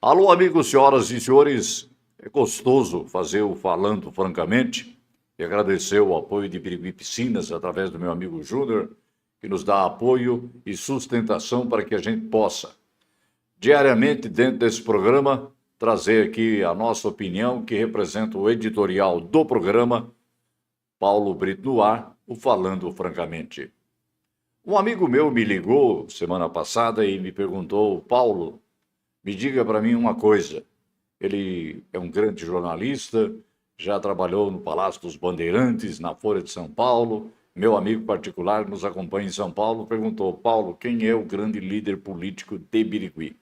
Alô, amigos, senhoras e senhores. É gostoso fazer o Falando Francamente e agradecer o apoio de Birigui Piscinas através do meu amigo Júnior, que nos dá apoio e sustentação para que a gente possa, diariamente, dentro desse programa, trazer aqui a nossa opinião, que representa o editorial do programa, Paulo Brito no ar, o Falando Francamente. Um amigo meu me ligou semana passada e me perguntou: Paulo, me diga para mim uma coisa. Ele é um grande jornalista, já trabalhou no Palácio dos Bandeirantes, na Folha de São Paulo. Meu amigo particular que nos acompanha em São Paulo perguntou: Paulo, quem é o grande líder político de Birigui?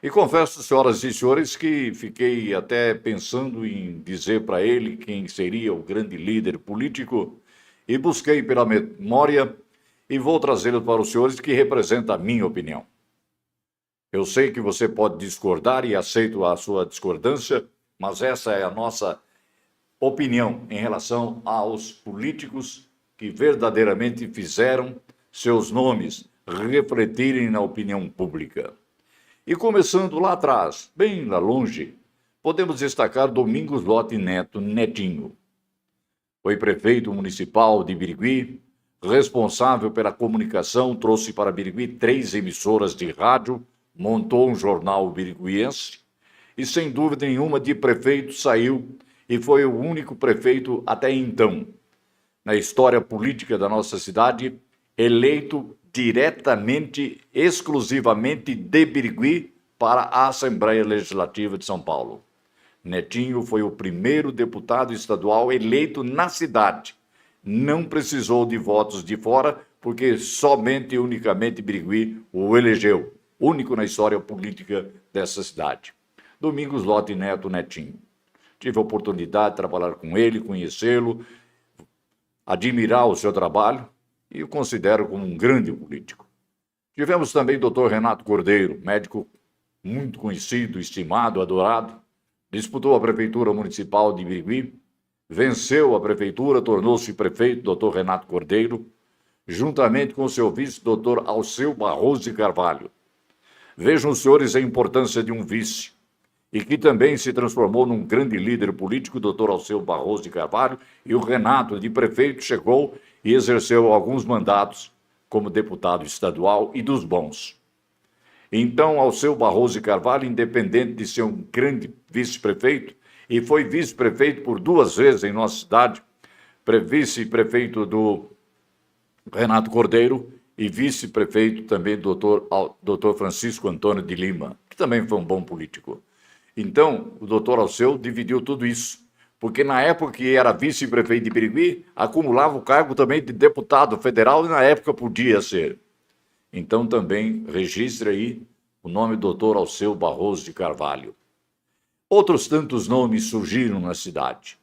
E confesso, senhoras e senhores, que fiquei até pensando em dizer para ele quem seria o grande líder político e busquei pela memória e vou trazê-lo para os senhores, que representa a minha opinião. Eu sei que você pode discordar e aceito a sua discordância, mas essa é a nossa opinião em relação aos políticos que verdadeiramente fizeram seus nomes refletirem na opinião pública. E começando lá atrás, bem lá longe, podemos destacar Domingos Lote Neto, Netinho. Foi prefeito municipal de Birigui, responsável pela comunicação, trouxe para Birigui 3 emissoras de rádio, montou um jornal biriguiense e, sem dúvida nenhuma, de prefeito saiu e foi o único prefeito até então, na história política da nossa cidade, eleito diretamente, exclusivamente de Birigui para a Assembleia Legislativa de São Paulo. Netinho foi o primeiro deputado estadual eleito na cidade. Não precisou de votos de fora, porque somente e unicamente Birigui o elegeu, único na história política dessa cidade. Domingos Lote Neto, Netinho. Tive a oportunidade de trabalhar com ele, conhecê-lo, admirar o seu trabalho e o considero como um grande político. Tivemos também o Dr. Renato Cordeiro, médico muito conhecido, estimado, adorado. Disputou a Prefeitura Municipal de Birigui, venceu a Prefeitura, tornou-se prefeito, Dr. Renato Cordeiro, juntamente com seu vice, Dr. Alceu Barroso de Carvalho. Vejam os senhores a importância de um vice, e que também se transformou num grande líder político, Dr. Alceu Barroso de Carvalho, e o Renato, de prefeito, chegou e exerceu alguns mandatos como deputado estadual e dos bons. Então, Alceu Barroso de Carvalho, independente de ser um grande vice-prefeito, e foi vice-prefeito por 2 vezes em nossa cidade, vice-prefeito do Renato Cordeiro e vice-prefeito também do Dr. Francisco Antônio de Lima, que também foi um bom político. Então, o doutor Alceu dividiu tudo isso, porque na época que era vice-prefeito de Birigui, acumulava o cargo também de deputado federal e na época podia ser. Então também registre aí o nome do doutor Alceu Barroso de Carvalho. Outros tantos nomes surgiram na cidade.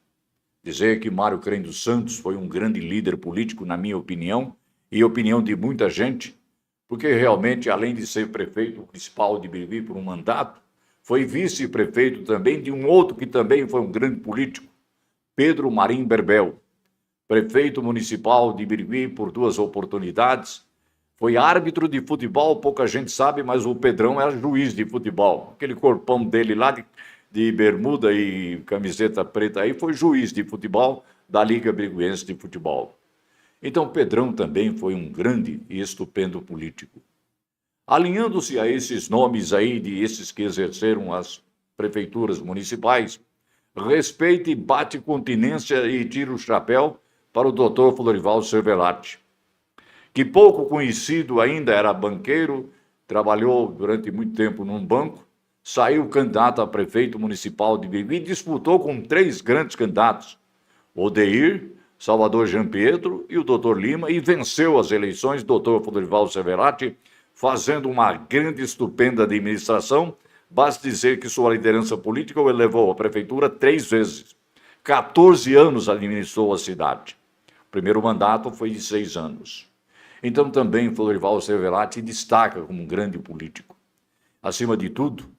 Dizer que Mário Crem dos Santos foi um grande líder político, na minha opinião, e opinião de muita gente, porque realmente, além de ser prefeito municipal de Birigui por um mandato, foi vice-prefeito também de um outro que também foi um grande político, Pedro Marim Berbel, prefeito municipal de Birigui por 2 oportunidades, foi árbitro de futebol, pouca gente sabe, mas o Pedrão era juiz de futebol, aquele corpão dele lá de bermuda e camiseta preta aí, foi juiz de futebol da Liga Biriguense de Futebol. Então Pedrão também foi um grande e estupendo político. Alinhando-se a esses nomes aí, de esses que exerceram as prefeituras municipais, respeite e bate continência e tira o chapéu para o doutor Florival Cervelati, que pouco conhecido ainda, era banqueiro, trabalhou durante muito tempo num banco, saiu candidato a prefeito municipal de Birigui e disputou com 3 grandes candidatos, Odeir, Salvador Jean Pietro e o doutor Lima, e venceu as eleições, doutor Florival Cervelati, fazendo uma grande, estupenda administração. Basta dizer que sua liderança política o elevou à prefeitura 3 vezes. 14 anos administrou a cidade. O primeiro mandato foi de 6 anos. Então também Florival Cervelati destaca como um grande político. Acima de tudo,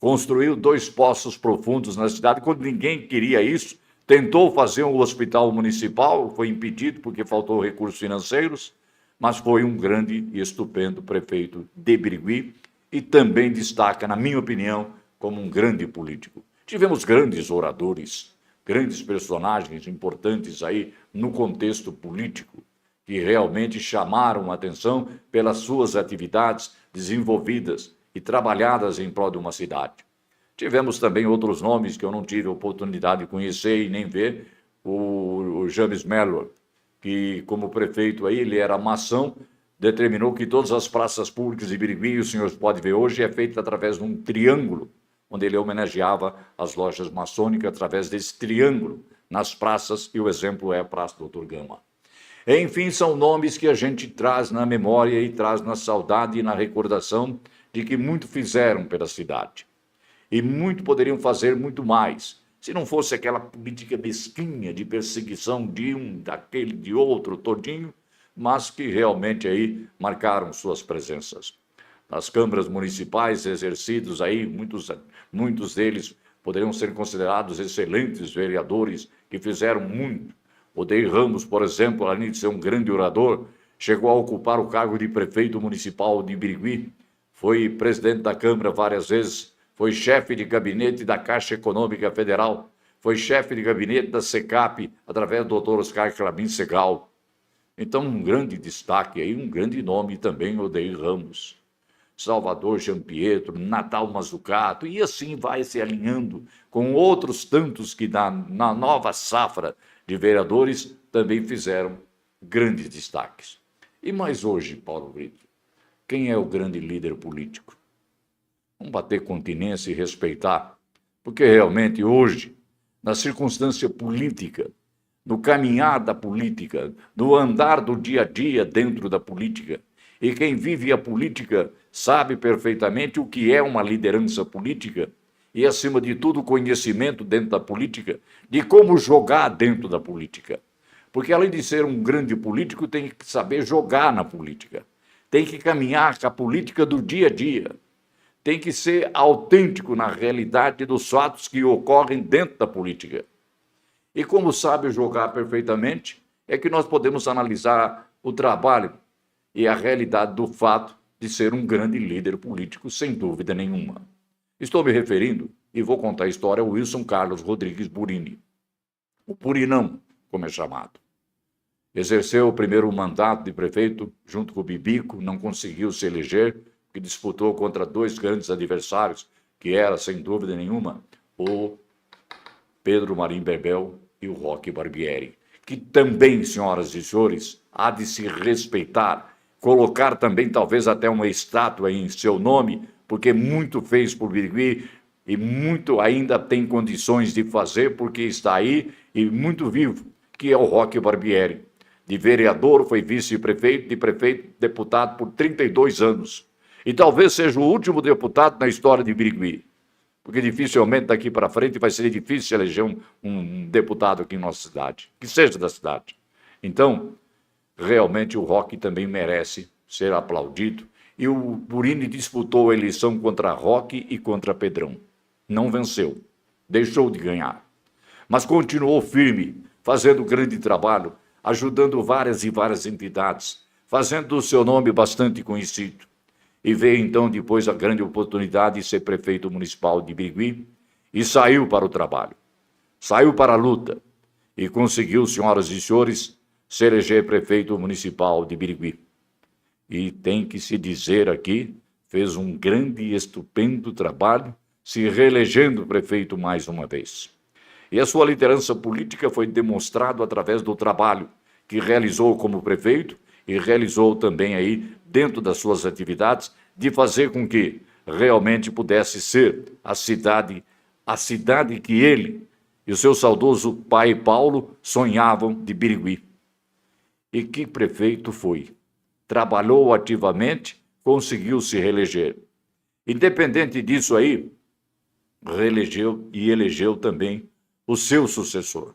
construiu 2 poços profundos na cidade, quando ninguém queria isso. Tentou fazer um hospital municipal, foi impedido porque faltou recursos financeiros, mas foi um grande e estupendo prefeito de Birigui e também destaca, na minha opinião, como um grande político. Tivemos grandes oradores, grandes personagens importantes aí no contexto político, que realmente chamaram a atenção pelas suas atividades desenvolvidas e trabalhadas em prol de uma cidade. Tivemos também outros nomes que eu não tive a oportunidade de conhecer e nem ver, o James Mellor, que como prefeito aí, ele era maçom, determinou que todas as praças públicas de Birigui, os senhores podem ver hoje, é feita através de um triângulo, onde ele homenageava as lojas maçônicas através desse triângulo nas praças, e o exemplo é a Praça Doutor Gama. Enfim, são nomes que a gente traz na memória e traz na saudade e na recordação de que muito fizeram pela cidade. E muito poderiam fazer muito mais, se não fosse aquela política mesquinha de perseguição de um, daquele, de outro, todinho, mas que realmente aí marcaram suas presenças. Nas câmaras municipais exercidos aí, muitos deles poderiam ser considerados excelentes vereadores que fizeram muito. Odeir Ramos, por exemplo, além de ser um grande orador, chegou a ocupar o cargo de prefeito municipal de Birigui, foi presidente da Câmara várias vezes, foi chefe de gabinete da Caixa Econômica Federal, foi chefe de gabinete da SECAP, através do Dr. Oscar Clabin Segal. Então, um grande destaque aí, um grande nome também, Odeir Ramos. Salvador Gianpietro, Natal Mazzucato, e assim vai se alinhando com outros tantos que na nova safra de vereadores também fizeram grandes destaques. E mais hoje, Paulo Brito, quem é o grande líder político? Vamos bater continência e respeitar, porque realmente hoje, na circunstância política, no caminhar da política, no andar do dia a dia dentro da política, e quem vive a política sabe perfeitamente o que é uma liderança política e, acima de tudo, o conhecimento dentro da política, de como jogar dentro da política. Porque, além de ser um grande político, tem que saber jogar na política. Tem que caminhar com a política do dia a dia. Tem que ser autêntico na realidade dos fatos que ocorrem dentro da política. E como sabe jogar perfeitamente, é que nós podemos analisar o trabalho e a realidade do fato de ser um grande líder político, sem dúvida nenhuma. Estou me referindo, e vou contar a história, ao Wilson Carlos Rodrigues Burini. O Burinão, como é chamado. Exerceu o primeiro mandato de prefeito junto com o Bibico, não conseguiu se eleger, que disputou contra dois grandes adversários, que era, sem dúvida nenhuma, o Pedro Marim Bebel e o Roque Barbieri, que também, senhoras e senhores, há de se respeitar, colocar também talvez até uma estátua em seu nome, porque muito fez por Birigui e muito ainda tem condições de fazer, porque está aí e muito vivo, que é o Roque Barbieri. De vereador, foi vice-prefeito, de prefeito, deputado por 32 anos. E talvez seja o último deputado na história de Birigui, porque dificilmente daqui para frente vai ser difícil eleger um deputado aqui em nossa cidade, que seja da cidade. Então, realmente o Roque também merece ser aplaudido. E o Burini disputou a eleição contra Roque e contra Pedrão. Não venceu, deixou de ganhar. Mas continuou firme, fazendo grande trabalho, ajudando várias e várias entidades, fazendo o seu nome bastante conhecido. E veio então depois a grande oportunidade de ser prefeito municipal de Birigui e saiu para o trabalho, saiu para a luta e conseguiu, senhoras e senhores, se eleger prefeito municipal de Birigui. E tem que se dizer aqui, fez um grande e estupendo trabalho, se reelegendo prefeito mais uma vez. E a sua liderança política foi demonstrado através do trabalho que realizou como prefeito e realizou também aí, dentro das suas atividades, de fazer com que realmente pudesse ser a cidade que ele e o seu saudoso pai Paulo sonhavam de Birigui. E que prefeito foi? Trabalhou ativamente, conseguiu se reeleger. Independente disso aí, reelegeu e elegeu também o seu sucessor.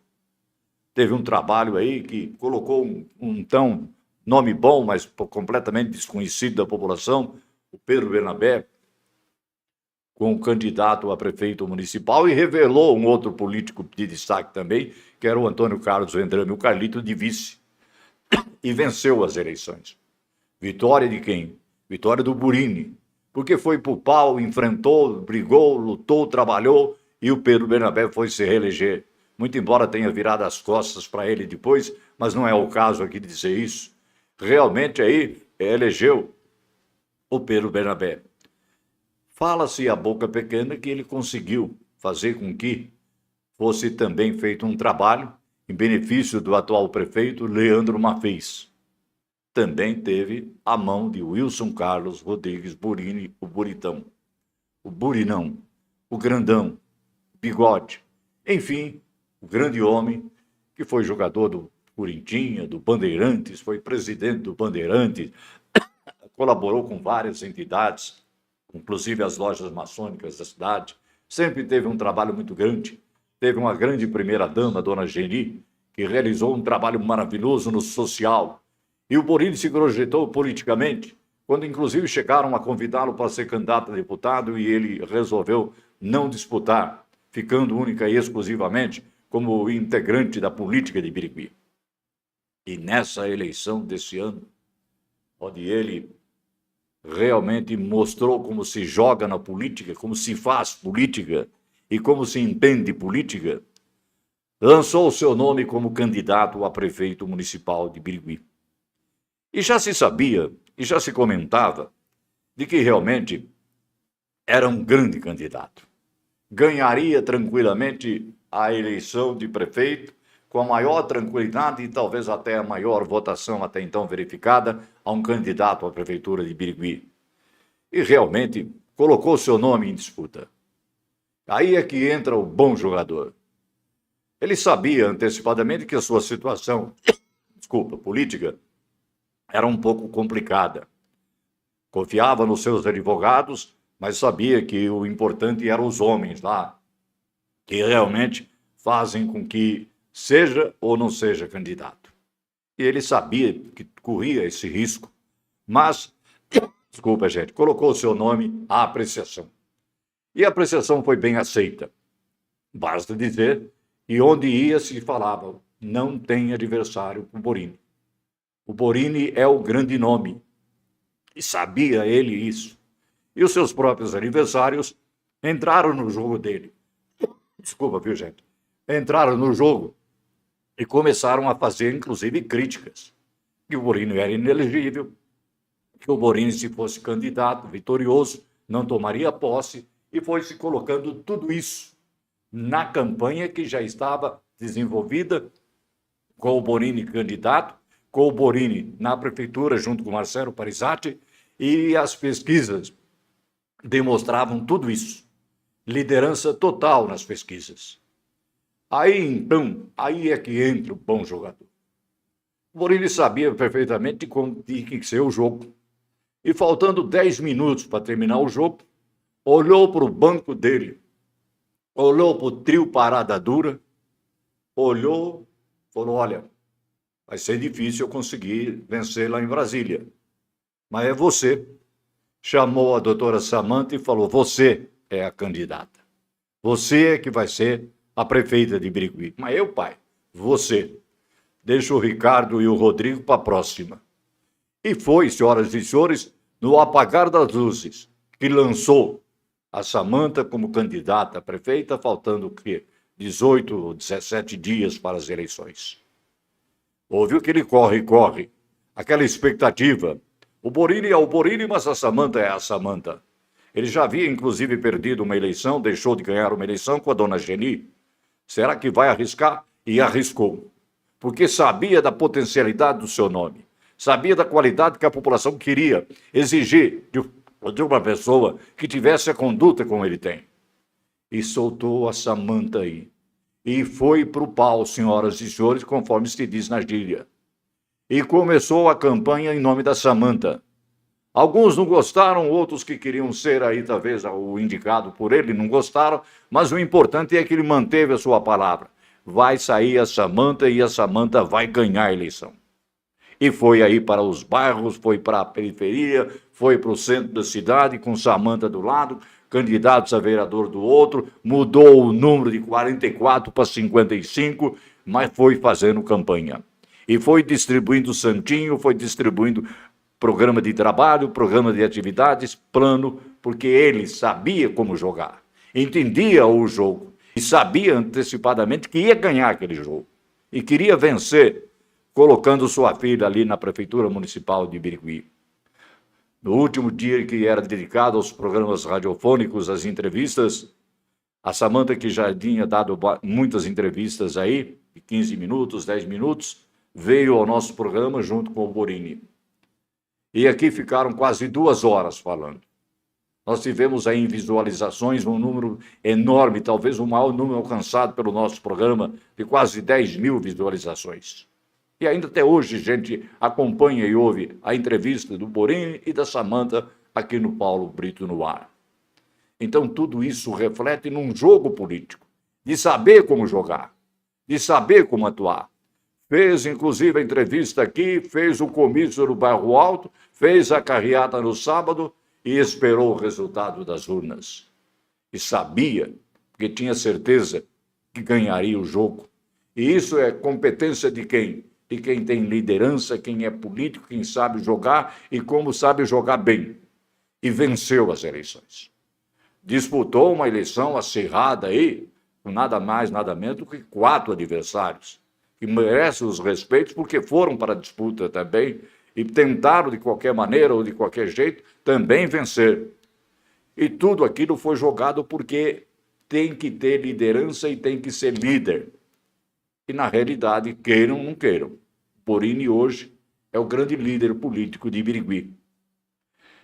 Teve um trabalho aí que colocou um tão nome bom, mas completamente desconhecido da população, o Pedro Bernabé, com o candidato a prefeito municipal, e revelou um outro político de destaque também, que era o Antônio Carlos Vendrame, o Carlito de vice, e venceu as eleições. Vitória de quem? Vitória do Burini, porque foi pro pau, enfrentou, brigou, lutou, trabalhou, e o Pedro Bernabé foi se reeleger. Muito embora tenha virado as costas para ele depois, mas não é o caso aqui de dizer isso. Realmente aí elegeu o Pedro Bernabé. Fala-se a boca pequena que ele conseguiu fazer com que fosse também feito um trabalho em benefício do atual prefeito Leandro Maffez. Também teve a mão de Wilson Carlos Rodrigues Burini, o Buritão, o Burinão, o Grandão, o Bigode, enfim, o grande homem que foi jogador do Corinthians, do Bandeirantes, foi presidente do Bandeirantes, colaborou com várias entidades, inclusive as lojas maçônicas da cidade, sempre teve um trabalho muito grande. Teve uma grande primeira-dama, dona Geni, que realizou um trabalho maravilhoso no social. E o Burini se projetou politicamente, quando inclusive chegaram a convidá-lo para ser candidato a deputado e ele resolveu não disputar, ficando única e exclusivamente como integrante da política de Birigui. E nessa eleição desse ano, onde ele realmente mostrou como se joga na política, como se faz política e como se entende política, lançou o seu nome como candidato a prefeito municipal de Birigui. E já se sabia, e já se comentava, de que realmente era um grande candidato. Ganharia tranquilamente a eleição de prefeito, com a maior tranquilidade e talvez até a maior votação até então verificada a um candidato à prefeitura de Birigui. E realmente colocou seu nome em disputa. Aí é que entra o bom jogador. Ele sabia antecipadamente que a sua situação, política, era um pouco complicada. Confiava nos seus advogados, mas sabia que o importante eram os homens lá, que realmente fazem com que seja ou não seja candidato. E ele sabia que corria esse risco, mas, colocou o seu nome à apreciação. E a apreciação foi bem aceita. Basta dizer que onde ia se falava, não tem adversário com o Burini. O Burini é o grande nome. E sabia ele isso. E os seus próprios adversários entraram no jogo dele. Viu, gente? Entraram no jogo e começaram a fazer, inclusive, críticas. Que o Burini era inelegível, que o Burini, se fosse candidato vitorioso, não tomaria posse, e foi se colocando tudo isso na campanha que já estava desenvolvida com o Burini candidato, com o Burini na prefeitura, junto com Marcelo Parisatti, e as pesquisas demonstravam tudo isso. Liderança total nas pesquisas. Aí é que entra o bom jogador. O Burini sabia perfeitamente como tinha que ser o jogo. E faltando 10 minutos para terminar o jogo, olhou para o banco dele, olhou para o trio Parada Dura, olhou, falou, olha, vai ser difícil eu conseguir vencer lá em Brasília. Mas é você. Chamou a doutora Samanta e falou, você é a candidata. Você é que vai ser a prefeita de Birigui. Mas eu, pai, você. Deixa o Ricardo e o Rodrigo para a próxima. E foi, senhoras e senhores, no apagar das luzes, que lançou a Samanta como candidata a prefeita, faltando o quê? 18 ou 17 dias para as eleições. Houve aquele corre, aquela expectativa. O Burini é o Burini, mas a Samanta é a Samanta. Ele já havia, inclusive, perdido uma eleição, deixou de ganhar uma eleição com a dona Geni. Será que vai arriscar? E arriscou. Porque sabia da potencialidade do seu nome. Sabia da qualidade que a população queria exigir de uma pessoa que tivesse a conduta como ele tem. E soltou a Samanta aí. E foi para o pau, senhoras e senhores, conforme se diz na gíria. E começou a campanha em nome da Samanta. Alguns não gostaram, outros que queriam ser aí talvez o indicado por ele não gostaram, mas o importante é que ele manteve a sua palavra. Vai sair a Samanta e a Samanta vai ganhar a eleição. E foi aí para os bairros, foi para a periferia, foi para o centro da cidade, com Samanta do lado, candidatos a vereador do outro, mudou o número de 44 para 55, mas foi fazendo campanha. E foi distribuindo santinho, foi distribuindo programa de trabalho, programa de atividades, plano, porque ele sabia como jogar, entendia o jogo e sabia antecipadamente que ia ganhar aquele jogo e queria vencer, colocando sua filha ali na Prefeitura Municipal de Birigui. No último dia que era dedicado aos programas radiofônicos, às entrevistas, a Samanta, que já tinha dado muitas entrevistas aí, de 15 minutos, 10 minutos, veio ao nosso programa junto com o Borini. E aqui ficaram quase 2 horas falando. Nós tivemos aí em visualizações um número enorme, talvez o maior número alcançado pelo nosso programa, de quase 10 mil visualizações. E ainda até hoje a gente acompanha e ouve a entrevista do Borini e da Samanta aqui no Paulo Brito no Ar. Então tudo isso reflete num jogo político, de saber como jogar, de saber como atuar. Fez, inclusive, a entrevista aqui, fez o comício no Bairro Alto, fez a carreata no sábado e esperou o resultado das urnas. E sabia, porque tinha certeza que ganharia o jogo. E isso é competência de quem? De quem tem liderança, quem é político, quem sabe jogar e como sabe jogar bem. E venceu as eleições. Disputou uma eleição acirrada aí, com nada mais, nada menos do que 4 adversários, que merecem os respeitos porque foram para a disputa também e tentaram de qualquer maneira ou de qualquer jeito também vencer. E tudo aquilo foi jogado porque tem que ter liderança e tem que ser líder. E na realidade, queiram ou não queiram, Borini hoje é o grande líder político de Birigui.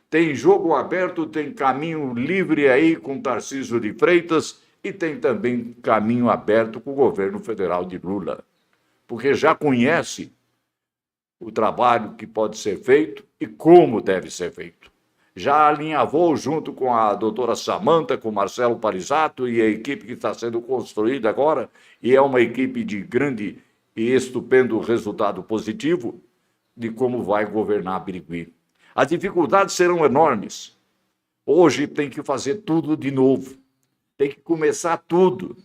Tem jogo aberto, tem caminho livre aí com Tarcísio de Freitas e tem também caminho aberto com o governo federal de Lula, porque já conhece o trabalho que pode ser feito e como deve ser feito. Já alinhavou junto com a doutora Samanta, com Marcelo Parizato e a equipe que está sendo construída agora, e é uma equipe de grande e estupendo resultado positivo de como vai governar Birigui. As dificuldades serão enormes. Hoje tem que fazer tudo de novo. Tem que começar tudo.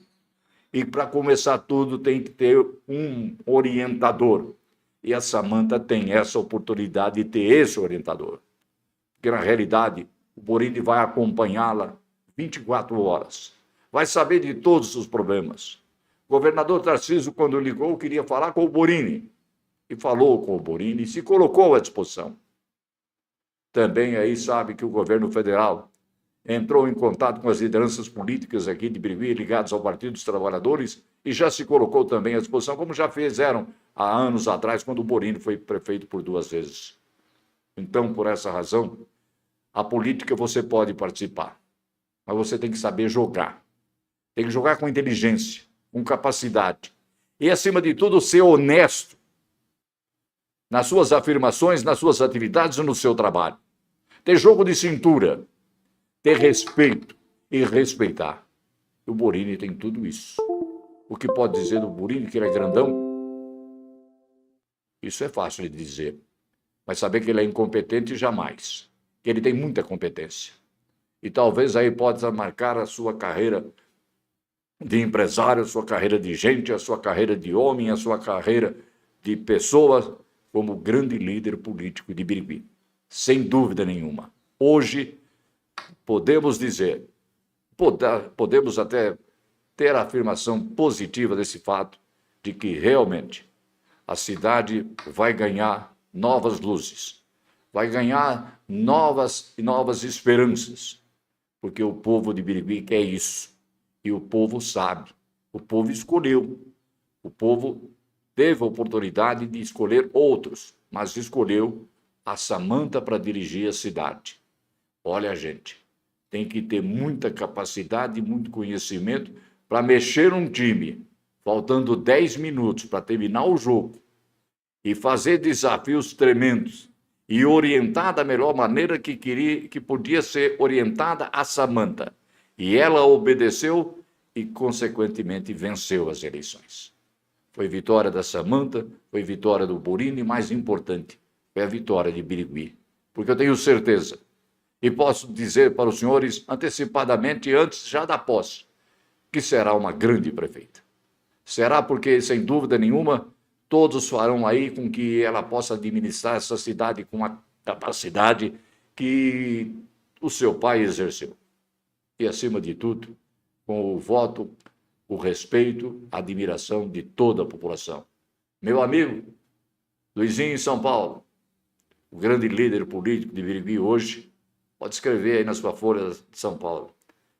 E para começar tudo tem que ter um orientador. E a Samanta tem essa oportunidade de ter esse orientador. Porque, na realidade, o Borini vai acompanhá-la 24 horas. Vai saber de todos os problemas. O governador Tarcísio, quando ligou, queria falar com o Borini. E falou com o Borini e se colocou à disposição. Também aí sabe que o governo federal entrou em contato com as lideranças políticas aqui de Birigui, ligadas ao Partido dos Trabalhadores, e já se colocou também à disposição, como já fizeram há anos atrás, quando o Borini foi prefeito por 2 vezes. Então, por essa razão, a política você pode participar, mas você tem que saber jogar. Tem que jogar com inteligência, com capacidade. E, acima de tudo, ser honesto nas suas afirmações, nas suas atividades e no seu trabalho. Ter jogo de cintura, ter respeito e respeitar. O Borini tem tudo isso. O que pode dizer do Borini, que ele é grandão? Isso é fácil de dizer. Mas saber que ele é incompetente, jamais. Que ele tem muita competência. E talvez aí possa marcar a sua carreira de empresário, a sua carreira de gente, a sua carreira de homem, a sua carreira de pessoa, como grande líder político de Birigui. Sem dúvida nenhuma. Hoje, podemos dizer, podemos até ter a afirmação positiva desse fato, de que realmente a cidade vai ganhar novas luzes, vai ganhar novas esperanças, porque o povo de Birigui quer isso, e o povo sabe, o povo escolheu, o povo teve a oportunidade de escolher outros, mas escolheu a Samanta para dirigir a cidade. Olha, gente, tem que ter muita capacidade e muito conhecimento para mexer um time, faltando 10 minutos para terminar o jogo, e fazer desafios tremendos, e orientar da melhor maneira que podia ser orientada a Samanta. E ela obedeceu e, consequentemente, venceu as eleições. Foi vitória da Samanta, foi vitória do Borini, e mais importante, foi a vitória de Birigui. Porque eu tenho certeza, e posso dizer para os senhores antecipadamente, antes já da posse, que será uma grande prefeita. Será porque, sem dúvida nenhuma, todos farão aí com que ela possa administrar essa cidade com a capacidade que o seu pai exerceu. E, acima de tudo, com o voto, o respeito, a admiração de toda a população. Meu amigo, Luizinho em São Paulo, o grande líder político de Birigui hoje, pode escrever aí na sua folha de São Paulo.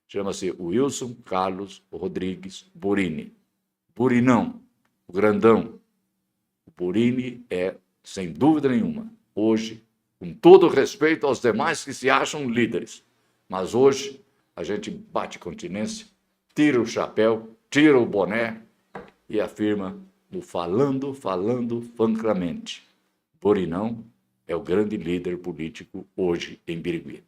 Chama-se Wilson Carlos Rodrigues Burini. Burinão, o grandão. O Burini é, sem dúvida nenhuma, hoje, com todo respeito aos demais que se acham líderes, mas hoje a gente bate continência, tira o chapéu, tira o boné e afirma no falando francamente. Burinão é o grande líder político hoje em Birigui.